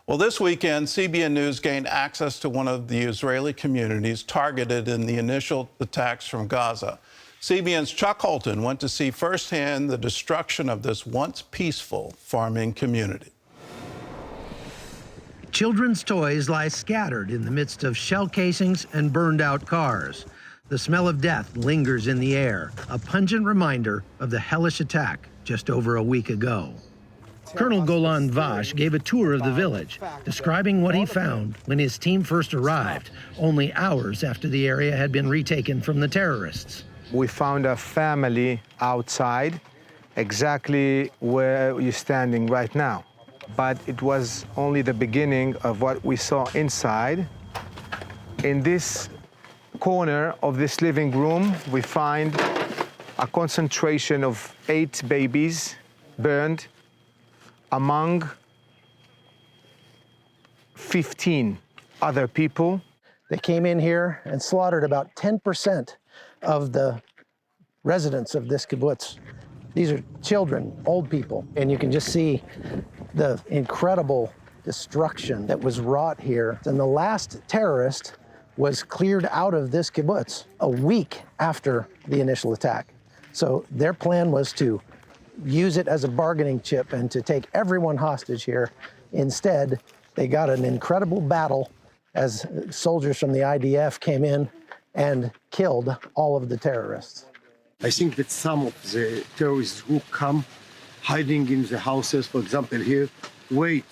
Well, this weekend, CBN News gained access to one of the Israeli communities targeted in the initial attacks from Gaza. CBN's Chuck Holton went to see firsthand the destruction of this once peaceful farming community. Children's toys lie scattered in the midst of shell casings and burned out cars. The smell of death lingers in the air, a pungent reminder of the hellish attack just over a week ago. Colonel Golan Vash gave a tour of the village, describing what he found when his team first arrived, only hours after the area had been retaken from the terrorists. We found a family outside, exactly where you're standing right now. But it was only the beginning of what we saw inside. In this corner of this living room, we find a concentration of 8 babies burned among 15 other people. They came in here and slaughtered about 10% of the residents of this kibbutz. These are children, old people, and you can just see the incredible destruction that was wrought here. And the last terrorist was cleared out of this kibbutz a week after the initial attack. So their plan was to use it as a bargaining chip and to take everyone hostage here. Instead, they got an incredible battle as soldiers from the IDF came in and killed all of the terrorists. I think that some of the terrorists who come hiding in the houses, for example here, wait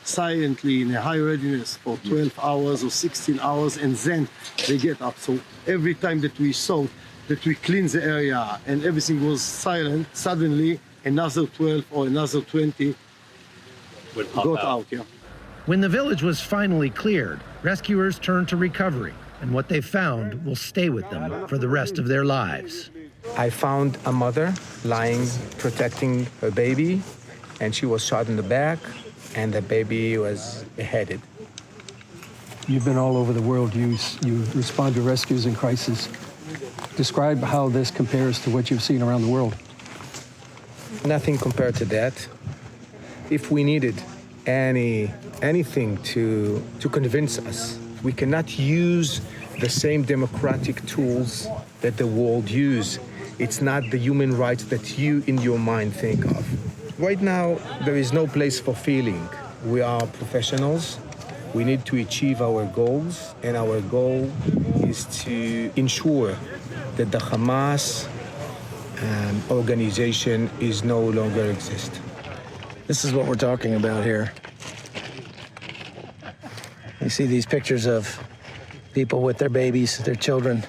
silently in a high readiness for 12 hours or 16 hours, and then they get up. So every time that we saw that we cleaned the area and everything was silent, suddenly another 12 or another 20 got out. Yeah. When the village was finally cleared, rescuers turned to recovery, and what they found will stay with them for the rest of their lives. I found a mother lying, protecting her baby, and she was shot in the back, and the baby was beheaded. You've been all over the world. You respond to rescues and crises. Describe how this compares to what you've seen around the world. Nothing compared to that. If we needed anything to convince us, we cannot use the same democratic tools that the world use. It's not the human rights that you in your mind think of. Right now, there is no place for feeling. We are professionals. We need to achieve our goals, and our goal is to ensure that the Hamas organization is no longer exist. This is what we're talking about here. You see these pictures of people with their babies, their children,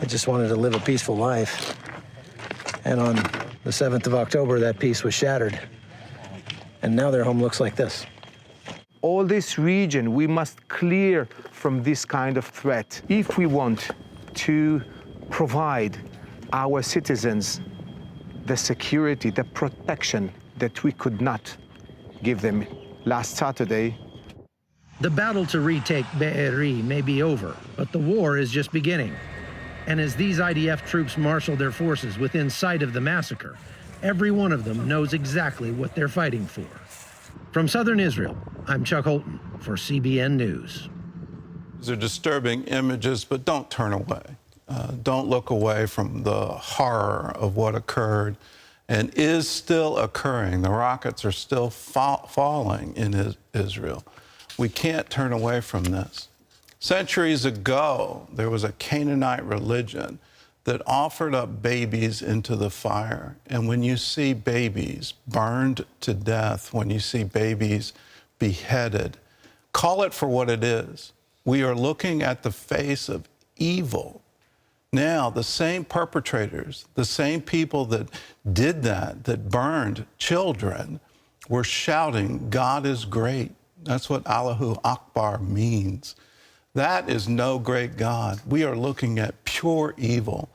that just wanted to live a peaceful life. And on the 7th of October, that peace was shattered. And now their home looks like this. All this region, we must clear from this kind of threat if we want to provide our citizens the security, the protection that we could not give them last Saturday. The battle to retake Be'eri may be over, but the war is just beginning. And as these IDF troops marshal their forces within sight of the massacre, every one of them knows exactly what they're fighting for. From southern Israel, I'm Chuck Holton for CBN News. These are disturbing images, but don't turn away. Don't look away from the horror of what occurred and is still occurring. The rockets are still falling in Israel. We can't turn away from this. Centuries ago, there was a Canaanite religion that offered up babies into the fire. And when you see babies burned to death, when you see babies beheaded, call it for what it is. We are looking at the face of evil. Now, the same perpetrators, the same people that did that burned children, were shouting, God is great. That's what Allahu Akbar means. That is no great God. We are looking at pure evil,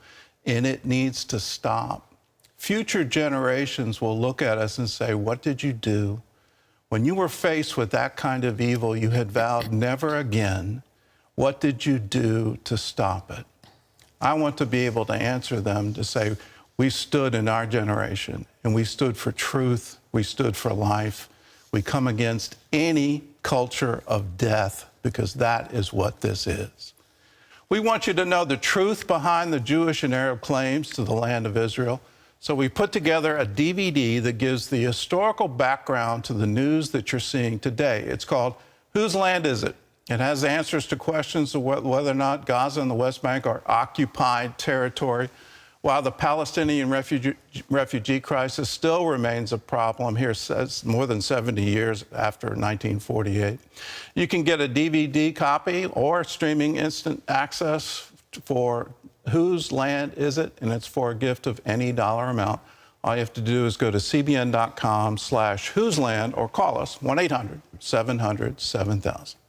and it needs to stop. Future generations will look at us and say, what did you do? When you were faced with that kind of evil, you had vowed never again. What did you do to stop it? I want to be able to answer them to say, we stood in our generation, and we stood for truth, we stood for life. We come against any culture of death, because that is what this is. We want you to know the truth behind the Jewish and Arab claims to the land of Israel. So we put together a DVD that gives the historical background to the news that you're seeing today. It's called Whose Land Is It? It has answers to questions of whether or not Gaza and the West Bank are occupied territory, while the Palestinian refugee crisis still remains a problem here more than 70 years after 1948. You can get a DVD copy or streaming instant access for Whose Land Is It? And it's for a gift of any dollar amount. All you have to do is go to cbn.com/whoseland or call us 1-800-700-7000.